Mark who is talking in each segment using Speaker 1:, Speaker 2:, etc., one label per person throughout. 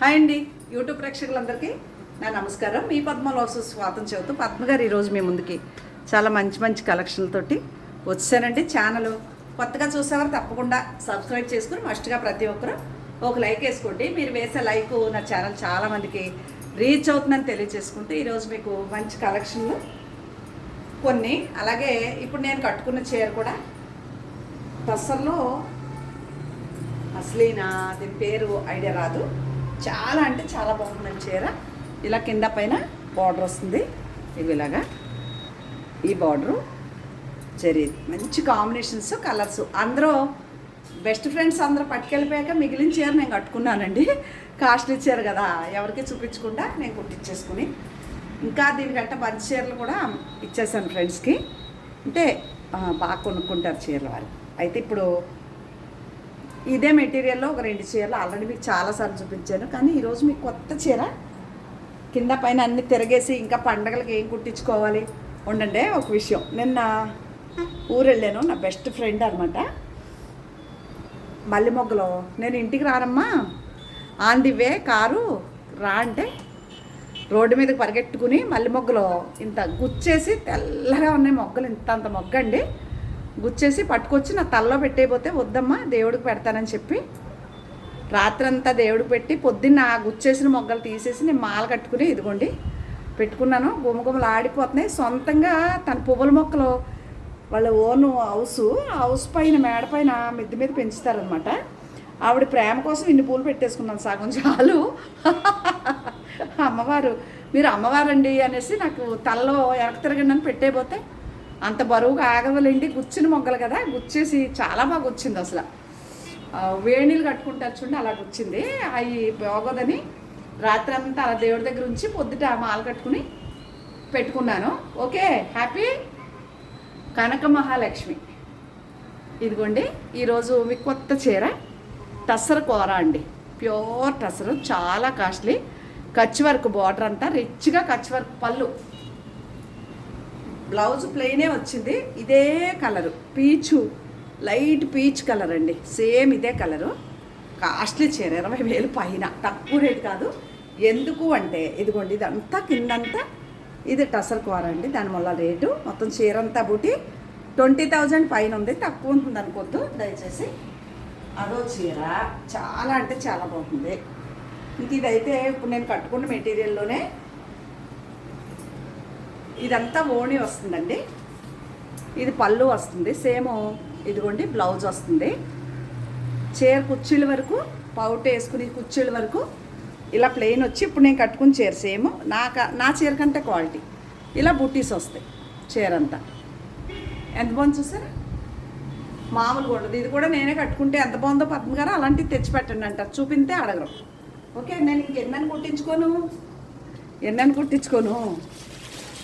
Speaker 1: Hi అండి, YouTube ప్రేక్షకులందరికీ నా నమస్కారం. మీ పద్మలోసు స్వాతం చెబుతూ పద్మ గారు ఈరోజు మీ ముందుకి చాలా మంచి మంచి కలెక్షన్లతోటి వచ్చానండి. ఛానల్ కొత్తగా చూసేవారు తప్పకుండా సబ్స్క్రైబ్ చేసుకుని మస్ట్గా ప్రతి ఒక్కరు ఒక లైక్ వేసుకోండి. మీరు వేసే లైక్ నా ఛానల్ చాలామందికి రీచ్ అవుతుందని తెలియజేసుకుంటూ ఈరోజు మీకు మంచి కలెక్షన్లు కొన్ని, అలాగే ఇప్పుడు నేను కట్టుకున్న చీర కూడా టస్సర్లో అసలేనా దీని పేరు ఐడియా రాదు, చాలా అంటే చాలా బాగుంటుంది చీర. ఇలా కింద పైన బార్డర్ వస్తుంది, ఇవి ఇలాగా ఈ బార్డరు జరిగింది. మంచి కాంబినేషన్స్, కలర్స్. అందరూ బెస్ట్ ఫ్రెండ్స్ అందరూ పట్టుకెళ్ళిపోయాక మిగిలిన చీర నేను కట్టుకున్నానండి. కాస్ట్లీ చీర కదా, ఎవరికి చూపించకుండా నేను కుట్టించేసుకుని ఇంకా దీనికంటే మంచి చీరలు కూడా ఇచ్చేసాను ఫ్రెండ్స్కి. అంటే బాగా కొనుక్కుంటారు చీరలు వారు. అయితే ఇప్పుడు ఇదే మెటీరియల్లో ఒక 2 చీరలు ఆల్రెడీ మీకు చాలాసార్లు చూపించాను, కానీ ఈరోజు మీకు కొత్త చీర కింద పైన అన్ని తిరగేసి ఇంకా పండగలకి ఏం కుట్టించుకోవాలి ఉండండి. ఒక విషయం, నిన్న ఊరు వెళ్ళాను, నా బెస్ట్ ఫ్రెండ్ అనమాట. మల్లెమొగ్గలో నేను ఇంటికి రానమ్మా, ఆన్ ది వే కారు రా అంటే రోడ్డు మీదకి పరిగెట్టుకుని మల్లెమొగ్గలో ఇంత గుచ్చేసి తెల్లగా ఉన్నాయి మొగ్గలు, ఇంత మొగ్గండి, గుచ్చేసి పట్టుకొచ్చి నా తలలో పెట్టేయబోతే వద్దమ్మా దేవుడికి పెడతానని చెప్పి రాత్రంతా దేవుడికి పెట్టి పొద్దున్న గుచ్చేసిన మొగ్గలు తీసేసి నేను మాల కట్టుకుని ఇదిగోండి పెట్టుకున్నాను. గుమగుమలు ఆడిపోతున్నాయి. సొంతంగా తన పువ్వుల మొక్కలు వాళ్ళ ఓను హౌస్ పైన మేడ పైన మిద్ది మీద పెంచుతారనమాట. ఆవిడ ప్రేమ కోసం ఇన్ని పూలు పెట్టేసుకున్నాను, సగం చాలు. అమ్మవారు, మీరు అమ్మవారండి అనేసి నాకు తలలో ఎనక తిరగండి అని పెట్టేయబోతే అంత బరువుగా ఆగవలేండి, గుచ్చిన మొగ్గలు కదా, గుచ్చేసి చాలా బాగా వచ్చింది. అసలు వేణీలు కట్టుకుంటారు చూడండి, అలా గుచ్చింది. అవి బాగోదని రాత్రి అంతా అలా దేవుడి దగ్గర ఉంచి పొద్దుట మాల కట్టుకుని పెట్టుకున్నాను. ఓకే, హ్యాపీ కనక మహాలక్ష్మి. ఇదిగోండి ఈరోజు మీకు కొత్త చీర టస్సర్ కూర అండి, ప్యూర్ టస్సర్, చాలా కాస్ట్లీ. కచ్ వర్క్ బార్డర్ అంతా రిచ్గా కచ్ వర్క్, పళ్ళు, బ్లౌజ్ ప్లెయినే వచ్చింది. ఇదే కలరు పీచు, లైట్ పీచ్ కలర్ అండి, సేమ్ ఇదే కలరు. కాస్ట్లీ చీర, 20,000 పైన, తక్కువ రేట్ కాదు. ఎందుకు అంటే ఇదిగోండి ఇదంతా కిందంతా ఇది టసర్ కూర అండి, దానివల్ల రేటు మొత్తం చీర అంతా బుట్టి 20,000 పైన ఉంది, తక్కువ ఉంటుంది అనుకోద్దు దయచేసి. అదో చీర చాలా అంటే చాలా బాగుంది. ఇంక ఇదైతే ఇప్పుడు నేను కట్టుకున్న మెటీరియల్లోనే ఇదంతా ఓణి వస్తుందండి, ఇది పళ్ళు వస్తుంది, సేమ్ ఇదిగోండి బ్లౌజ్ వస్తుంది. చీర కుర్చీల వరకు పౌట్ వేసుకుని కుర్చీల వరకు ఇలా ప్లెయిన్ వచ్చి ఇప్పుడు నేను కట్టుకుని చీర సేమ్ నా చీర కంటే క్వాలిటీ ఇలా బుట్టీస్ వస్తాయి. చీర అంతా ఎంత బాగుంది చూసారా, మామూలుగా ఉండదు. ఇది కూడా నేనే కట్టుకుంటే ఎంత బాగుందో పద్మ గారు అలాంటివి తెచ్చిపెట్టండి అంటారు, చూపితే అడగరు. ఓకే, నేను ఎన్నని కుట్టించుకోను,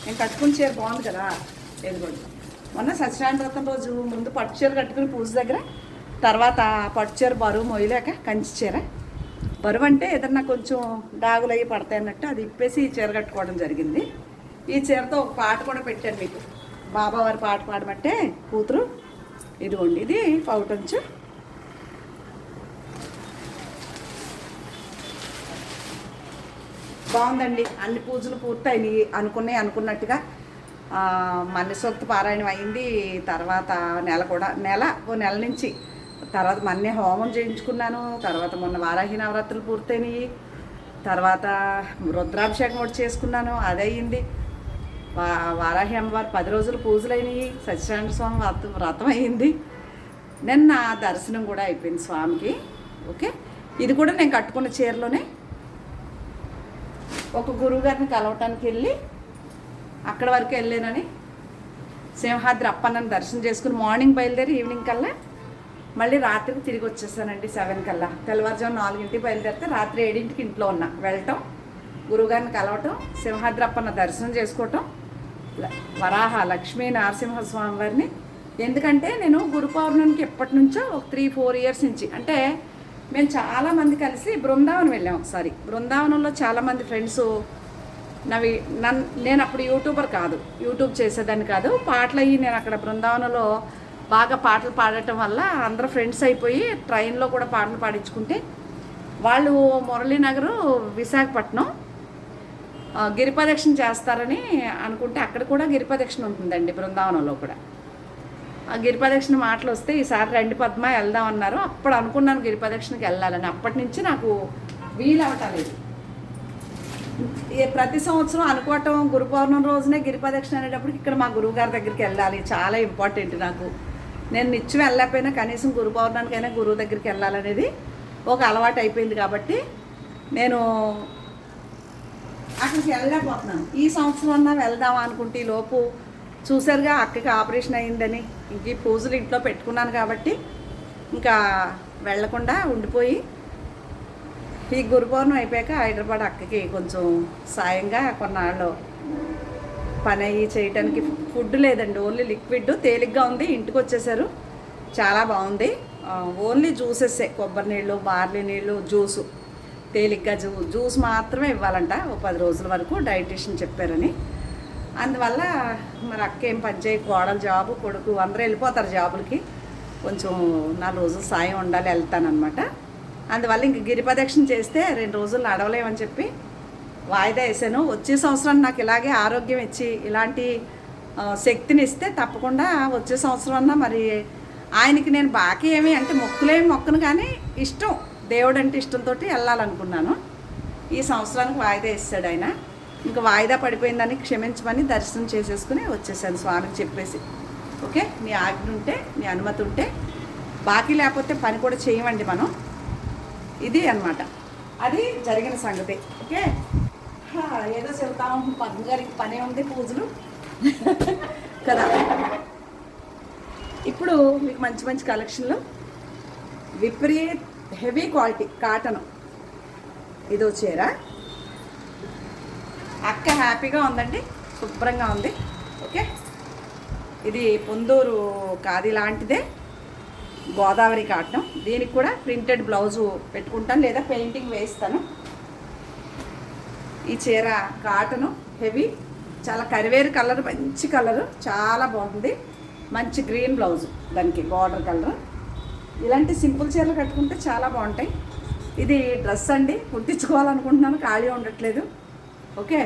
Speaker 1: నేను కట్టుకుని చీర బాగుంది కదా. ఎదుగుండి మొన్న సత్యనారాయణ వ్రతం రోజు ముందు పట్టు చీర కట్టుకుని పూజ దగ్గర, తర్వాత పట్టు చీర బరువు మొయ్యలేక కంచి చీర బరువు అంటే ఏదన్నా కొంచెం డాగులు అయ్యి పడతాయి అన్నట్టు అది ఇప్పేసి ఈ చీర కట్టుకోవడం జరిగింది. ఈ చీరతో ఒక పాట కూడా పెట్టాను మీకు, బాబావారి పాట పాడమంటే కూతురు. ఇదిగోండి ఇది పౌటంచు, బాగుందండి. అన్ని పూజలు పూర్తయినాయి అనుకున్నట్టుగా. మన్యసూక్త పారాయణం అయింది, తర్వాత ఓ నెల నుంచి తర్వాత మొన్నే హోమం చేయించుకున్నాను, తర్వాత మొన్న వారాహి నవరాత్రులు పూర్తయినాయి, తర్వాత రుద్రాభిషేకం ఒకటి చేసుకున్నాను, అది అయ్యింది. వారాహి అమ్మవారు 10 రోజులు పూజలు అయినాయి, సత్యనారాయణ స్వామి వ్రతం అయ్యింది, నిన్న దర్శనం కూడా అయిపోయింది స్వామికి. ఓకే, ఇది కూడా నేను కట్టుకున్న చీరలోనే ఒక గురువుగారిని కలవటానికి వెళ్ళి అక్కడ వరకు వెళ్ళానని సింహాద్రి అప్పన్నని దర్శనం చేసుకుని మార్నింగ్ బయలుదేరి ఈవినింగ్ కల్లా మళ్ళీ రాత్రికి తిరిగి వచ్చేసానండి. 7 కల్లా, తెల్లవారుజాము 4ంటికి బయలుదేరితే రాత్రి 7ంటికి ఇంట్లో ఉన్నా. వెళ్ళటం, గురువుగారిని కలవటం, సింహాద్రి అప్పన్న దర్శనం చేసుకోవటం, వరాహ లక్ష్మీ నరసింహస్వామి వారిని. ఎందుకంటే నేను గురు పౌర్ణమికి ఎప్పటి నుంచో ఒక 3-4 ఇయర్స్ నుంచి, అంటే మేము చాలామంది కలిసి బృందావనం వెళ్ళాం ఒకసారి. బృందావనంలో చాలామంది ఫ్రెండ్స్ నేను అప్పుడు యూట్యూబర్ కాదు, యూట్యూబ్ చేసేదాన్ని కాదు, పాటలు అయ్యి నేను అక్కడ బృందావనంలో బాగా పాటలు పాడటం వల్ల అందరూ ఫ్రెండ్స్ అయిపోయి ట్రైన్లో కూడా పాటలు పాడించుకుంటే వాళ్ళు మురళీనగరు విశాఖపట్నం గిరిప్రదక్షిణ చేస్తారని అనుకుంటే అక్కడ కూడా గిరిప్రదక్షిణ ఉంటుందండి, బృందావనంలో కూడా. ఆ గిరిప్రదక్షిణ మాటలు వస్తే ఈసారి రండి పద్మ వెళ్దాం అన్నారు. అప్పుడు అనుకున్నాను గిరిప్రదక్షిణకి వెళ్ళాలని. అప్పటి నుంచి నాకు వీలవటలేదు. ప్రతి సంవత్సరం అనుకోవటం గురు పౌర్ణమి రోజునే గిరిప్రదక్షిణ అనేటప్పటికి ఇక్కడ మా గురువుగారి దగ్గరికి వెళ్ళాలి, చాలా ఇంపార్టెంట్ నాకు. నేను నిత్యం వెళ్ళకపోయినా కనీసం గురు పౌర్ణానికైనా గురువు దగ్గరికి వెళ్ళాలనేది ఒక అలవాటు అయిపోయింది. కాబట్టి నేను అక్కడికి వెళ్ళలేకపోతున్నాను. ఈ సంవత్సరం అన్నా వెళ్దాం అనుకుంటే లోపు చూసారుగా అక్కకి ఆపరేషన్ అయ్యిందని ఇంక ఈ పూజలు ఇంట్లో పెట్టుకున్నాను. కాబట్టి ఇంకా వెళ్లకుండా ఉండిపోయి ఈ గురు పౌర్ణమి అయిపోయాక హైదరాబాద్ అక్కకి కొంచెం సాయంగా కొన్నాళ్ళు పని అయ్యి చేయటానికి. ఫుడ్ లేదండి, ఓన్లీ లిక్విడ్, తేలిగ్గా ఉంది. ఇంటికి వచ్చేసారు, చాలా బాగుంది. ఓన్లీ జ్యూసెస్సే, కొబ్బరి నీళ్ళు, బార్లీ నీళ్ళు, జ్యూసు, తేలిగ్గా జ్యూస్ మాత్రమే ఇవ్వాలంట ఓ 10 రోజుల వరకు, డైటీషియన్ చెప్పారని. అందువల్ల మరి అక్క ఏం పని చేయి, కోడలు జాబు, కొడుకు అందరూ వెళ్ళిపోతారు జాబులకి. కొంచెం 4 రోజులు సాయం ఉండాలి, వెళ్తానమాట. అందువల్ల ఇంక గిరిప్రదక్షిణ చేస్తే 2 రోజులు నడవలేమని చెప్పి వాయిదా వేసాను. వచ్చే సంవత్సరం నాకు ఇలాగే ఆరోగ్యం ఇచ్చి ఇలాంటి శక్తిని ఇస్తే తప్పకుండా వచ్చే సంవత్సరం అన్నా మరి ఆయనకి నేను బాకీ ఏమి అంటే మొక్కులేమి మొక్కను, కానీ ఇష్టం, దేవుడు అంటే ఇష్టంతో వెళ్ళాలనుకున్నాను. ఈ సంవత్సరానికి వాయిదా ఇస్తాడు ఆయన. ఇంకా వాయిదా పడిపోయిందని క్షమించమని దర్శనం చేసేసుకుని వచ్చేసాను స్వామికి చెప్పేసి. ఓకే, మీ ఆజ్ఞ ఉంటే, మీ అనుమతి ఉంటే, బాకీ లేకపోతే పని కూడా చేయమండి మనం. ఇది అన్నమాట, అది జరిగిన సంగతి. ఓకే, ఏదో చెబుతాము, పద్మ గారికి పని ఉంది, పూజలు కదా. ఇప్పుడు మీకు మంచి మంచి కలెక్షన్లు, విపరీత హెవీ క్వాలిటీ కాటన్. ఇదో చీర అక్క హ్యాపీగా ఉందండి, శుభ్రంగా ఉంది. ఓకే, ఇది పొందూరు ఖాదీ లాంటిదే, గోదావరి కాటన్. దీనికి కూడా ప్రింటెడ్ బ్లౌజు పెట్టుకుంటాను, లేదా పెయింటింగ్ వేస్తాను. ఈ చీర కాటను, హెవీ, చాలా కరివేరు కలర్, మంచి కలరు, చాలా బాగుంది. మంచి గ్రీన్ బ్లౌజు, దానికి బార్డర్ కలర్. ఇలాంటి సింపుల్ చీరలు కట్టుకుంటే చాలా బాగుంటాయి. ఇది డ్రెస్ అండి, కుట్టించుకోవాలనుకుంటున్నాను, ఖాళీ ఉండట్లేదు. ఓకే,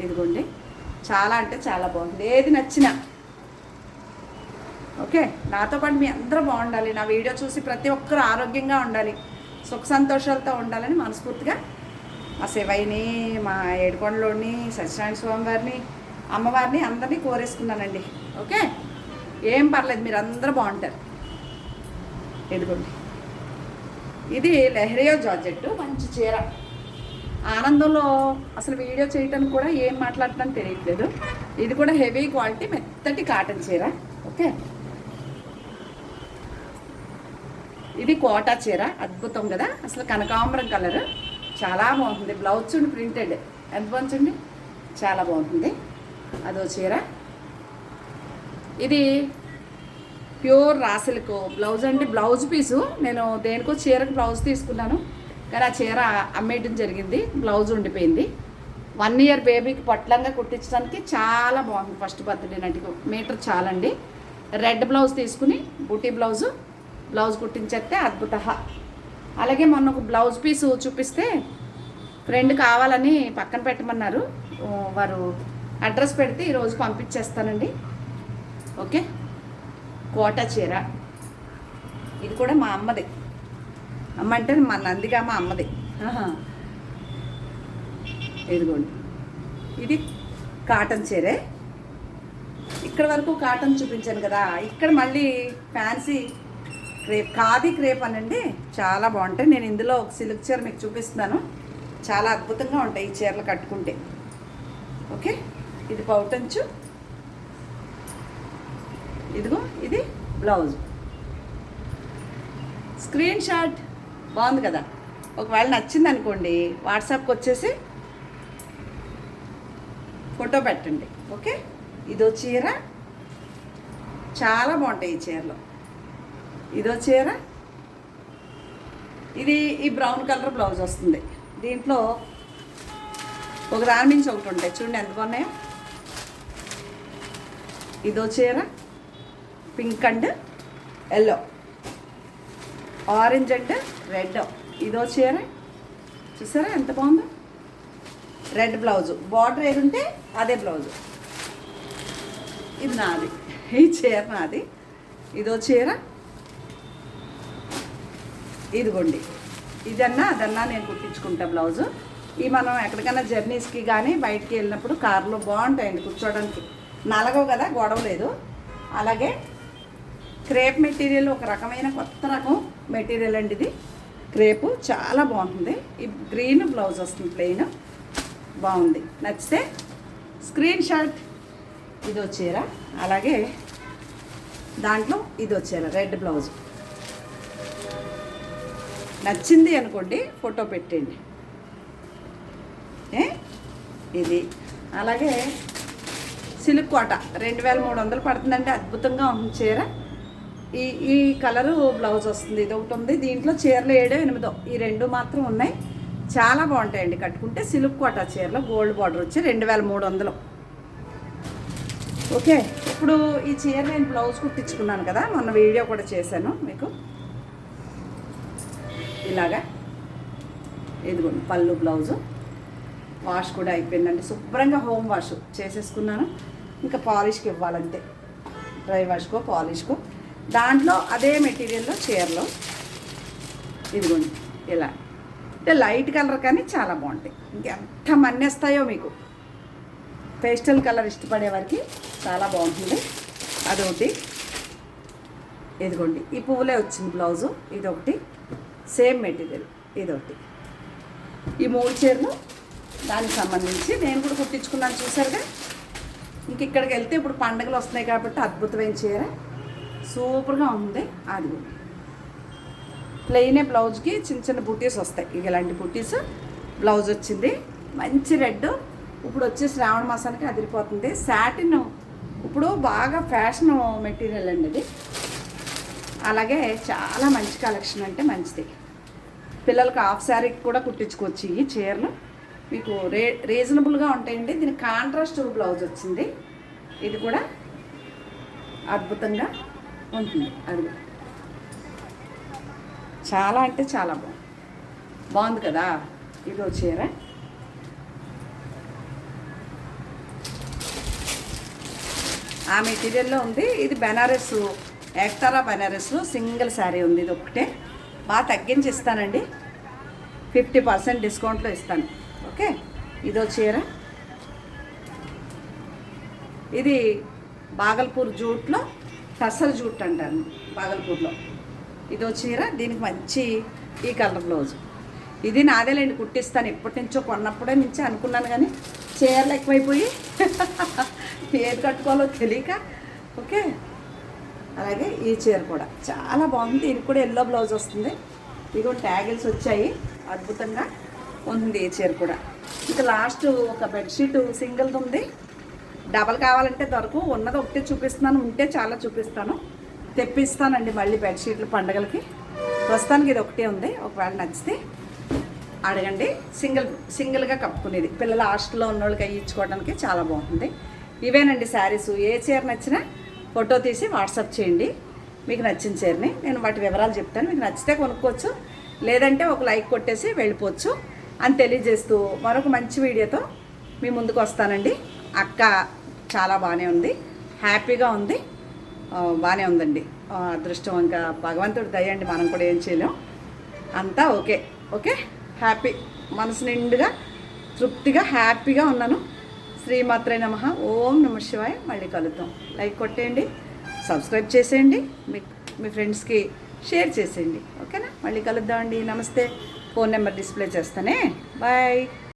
Speaker 1: ఇదిగోండి, చాలా అంటే చాలా బాగుంది. ఏది నచ్చినా ఓకే, నాతో పాటు మీ అందరూ బాగుండాలి, నా వీడియో చూసి ప్రతి ఒక్కరూ ఆరోగ్యంగా ఉండాలి, సుఖ సంతోషాలతో ఉండాలని మనస్ఫూర్తిగా మా శివయ్యని, మా ఏడుకొండలోని సత్యనారాయణ స్వామి వారిని, అమ్మవారిని అందరినీ కోరేసుకున్నానండి. ఓకే, ఏం పర్లేదు, మీరు అందరూ బాగుంటారు. ఇదిగోండి, ఇది లెహరియో జార్జెట్, మంచి చీర. ఆనందంలో అసలు వీడియో చేయటానికి కూడా ఏం మాట్లాడటానికి తెలియట్లేదు. ఇది కూడా హెవీ క్వాలిటీ, మెత్తటి కాటన్ చీర. ఓకే, ఇది కోటా చీర, అద్భుతం కదా, అసలు కనకాంబరం కలర్, చాలా బాగుంటుంది. బ్లౌజ్ చూడండి, ప్రింటెడ్, ఎంత బాగుంటుంది, చాలా బాగుంటుంది. అదో చీర. ఇది ప్యూర్ రాసిల్క్ బ్లౌజ్ అండి, బ్లౌజ్ పీసు. నేను దేనికో చీరకు బ్లౌజ్ తీసుకున్నాను, కానీ ఆ చీర అమ్మేయడం జరిగింది, బ్లౌజ్ ఉండిపోయింది. 1 ఇయర్ బేబీకి పొట్లంగా కుట్టించడానికి చాలా బాగుంది. ఫస్ట్ బర్త్డే నాటికి మీటర్ చాలండి. రెడ్ బ్లౌజ్ తీసుకుని బూటీ బ్లౌజ్ కుట్టించేస్తే అద్భుత. అలాగే మొన్న ఒక బ్లౌజ్ పీసు చూపిస్తే ఫ్రెండ్ కావాలని పక్కన పెట్టమన్నారు, వారు అడ్రస్ పెడితే ఈరోజు పంపించేస్తానండి. ఓకే, కోటా చీర. ఇది కూడా మా అమ్మది, అమ్మ అంటే మా నందిగా మా అమ్మది. ఇదిగోండి, ఇది కాటన్ చీరే. ఇక్కడ వరకు కాటన్ చూపించాను కదా, ఇక్కడ మళ్ళీ ఫ్యాన్సీ క్రేప్, ఖాదీ క్రేప్ అనండి, చాలా బాగుంటాయి. నేను ఇందులో ఒక సిల్క్ చీర మీకు చూపిస్తున్నాను, చాలా అద్భుతంగా ఉంటాయి ఈ చీరలు కట్టుకుంటే. ఓకే, ఇది పౌటంచు, ఇదిగో ఇది బ్లౌజ్. స్క్రీన్ షాట్ బాగుంది కదా, ఒకవేళ నచ్చింది అనుకోండి వాట్సాప్కి వచ్చేసి ఫోటో పెట్టండి. ఓకే, ఇదో చీర, చాలా బాగుంటాయి ఈ చీరలో. ఇదో చీర, ఇది ఈ బ్రౌన్ కలర్ బ్లౌజ్ వస్తుంది. దీంట్లో ఒక దాని మించి ఒకటి ఉంటాయి, చూడండి ఎంత బాగున్నాయో. ఇదో చీర, pink and yellow, orange and red. ఇదో చీర, చూసారా ఎంత బాగుందో. రెడ్ బ్లౌజు, బార్డర్ ఏదుంటే అదే బ్లౌజు. ఇది నాది, ఈ చీర నాది. ఇదో చీర, ఇదిగోండి. ఇదన్నా అదన్నా నేను కుట్టించుకుంటా బ్లౌజు. ఈ మనం ఎక్కడికైనా జర్నీస్కి కానీ బయటికి వెళ్ళినప్పుడు కార్లో బాగుంటాయండి కూర్చోవడానికి. నలగవు కదా, గొడవ లేదు. అలాగే క్రేప్ మెటీరియల్ ఒక రకమైన కొత్త రకం మెటీరియల్ అండి ఇది. క్రేపు చాలా బాగుంటుంది. ఈ గ్రీన్ బ్లౌజ్ వస్తుంది, ప్లెయిన్ బాగుంది. నచ్చితే స్క్రీన్ షాట్. ఇదో చీర, అలాగే దాంట్లో ఇదో చీర రెడ్ బ్లౌజ్. నచ్చింది అనుకోండి ఫోటో పెట్టండి. ఇది అలాగే సిల్క్ కోట 2300 పడుతుందంటే అద్భుతంగా ఉంటుంది చీర. ఈ కలరు బ్లౌజ్ వస్తుంది. ఇది ఒకటి ఉంది. దీంట్లో చీరలు 7, 8 ఈ 2 మాత్రం ఉన్నాయి. చాలా బాగుంటాయండి కట్టుకుంటే. సిల్క్ కోట చీరలో గోల్డ్ బార్డర్ వచ్చి 2300. ఓకే, ఇప్పుడు ఈ చీర నేను బ్లౌజ్ కుట్టించుకున్నాను కదా, మొన్న వీడియో కూడా చేశాను మీకు. ఇలాగా ఇదిగోండి పళ్ళు బ్లౌజు. వాష్ కూడా అయిపోయిందండి, శుభ్రంగా హోమ్ వాష్ చేసేసుకున్నాను. ఇంకా పాలిష్కి ఇవ్వాలంటే, డ్రై వాష్కో పాలిష్కో. దాంట్లో అదే మెటీరియల్లో చీరలో ఇదిగోండి ఇలా. అంటే లైట్ కలర్ కానీ చాలా బాగుంటాయి. ఇంకెంత మన్నేస్తాయో మీకు. పేస్టల్ కలర్ ఇష్టపడే వారికి చాలా బాగుంటుంది. అదొకటి. ఇదిగోండి ఈ పువ్వులే వచ్చింది బ్లౌజు. ఇదొకటి సేమ్ మెటీరియల్. ఇదొకటి. ఈ 3 చీరలు దానికి సంబంధించి నేను కూడా కుట్టించుకున్నాను, చూసారుగా. ఇంక ఇక్కడికి వెళ్తే ఇప్పుడు పండుగలు వస్తున్నాయి కాబట్టి అద్భుతమైన చీర సూపర్గా ఉంది. అది ప్లెయినే బ్లౌజ్కి చిన్న చిన్న బుటీస్ వస్తాయి. ఇలాంటి బుటీస్ బ్లౌజ్ వచ్చింది. మంచి రెడ్. ఇప్పుడు వచ్చే శ్రావణ మాసానికి అదిరిపోతుంది. సాటిన్ ఇప్పుడు బాగా ఫ్యాషన్ మెటీరియల్ అండి ఇది. అలాగే చాలా మంచి కలెక్షన్, అంటే మంచిది. పిల్లలకి హాఫ్ శారీకి కూడా కుట్టించుకోవచ్చు. ఈ చీరలు మీకు రీజనబుల్గా ఉంటాయండి. దీనికి కాంట్రాస్ట్ బ్లౌజ్ వచ్చింది. ఇది కూడా అద్భుతంగా ఉంటుంది. అది చాలా అంటే చాలా బాగుంది కదా. ఇదో చీర. ఆ మెటీరియల్లో ఉంది. ఇది బెనారస్, ఏక్తారా బెనారస్లో సింగిల్ శారీ ఉంది. ఇది ఒకటే బాగా తగ్గించి ఇస్తానండి, 50% డిస్కౌంట్లో ఇస్తాను. ఓకే, ఇదో చీర. ఇది బాగల్పూర్ జూట్లో, టసర్ జూట్ అంటారు బాగల్పూర్లో. ఇదో చీర. దీనికి మంచి ఈ కలర్ బ్లౌజ్. ఇది నాదేలేండి, కుట్టిస్తాను. ఎప్పటి నుంచో కొన్నప్పుడే నుంచి అనుకున్నాను, కానీ చీరలు ఎక్కువైపోయి ఏది కట్టుకోవాలో తెలియక. ఓకే, అలాగే ఈ చీర కూడా చాలా బాగుంది. దీనికి కూడా ఎల్లో బ్లౌజ్ వస్తుంది. ఇదిగో ట్యాగిల్స్ వచ్చాయి, అద్భుతంగా ఉంది ఈ చీర కూడా. ఇంకా లాస్ట్ ఒక బెడ్షీట్ సింగిల్ది ఉంది. డబల్ కావాలంటే దొరకు. ఉన్నది ఒకటే చూపిస్తున్నాను, ఉంటే చాలా చూపిస్తాను. తెప్పిస్తానండి మళ్ళీ బెడ్షీట్లు పండగలకి. ప్రస్తుతానికి ఇది ఒకటే ఉంది. ఒకవేళ నచ్చితే అడగండి. సింగిల్గా కప్పుకునేది పిల్లల హాస్టల్లో ఉన్న వాళ్ళకి ఇచ్చుకోవడానికి చాలా బాగుంటుంది. ఇవేనండి శారీస్. ఏ చీర నచ్చినా ఫోటో తీసి వాట్సాప్ చేయండి. మీకు నచ్చిన చీరని నేను వాటి వివరాలు చెప్తాను. మీకు నచ్చితే కొనుక్కోవచ్చు, లేదంటే ఒక లైక్ కొట్టేసి వెళ్ళిపోవచ్చు అని తెలియజేస్తూ మరొక మంచి వీడియోతో మీ ముందుకు వస్తానండి. అక్క చాలా బాగానే ఉంది, హ్యాపీగా ఉంది, బాగానే ఉందండి. అదృష్టం ఇంకా భగవంతుడి దయ అండి, మనం కూడా ఏం చేయలేం. అంతా ఓకే. ఓకే, హ్యాపీ, మనసు నిండుగా తృప్తిగా హ్యాపీగా ఉన్నాను. శ్రీమాత్రే నమః. ఓం నమ శివాయ. మళ్ళీ కలుద్దాం. లైక్ కొట్టేయండి, సబ్స్క్రైబ్ చేసేయండి, మీ ఫ్రెండ్స్కి షేర్ చేసేయండి. ఓకేనా, మళ్ళీ కలుద్దామండి. నమస్తే. ఫోన్ నెంబర్ డిస్ప్లే చేస్తానే. బాయ్.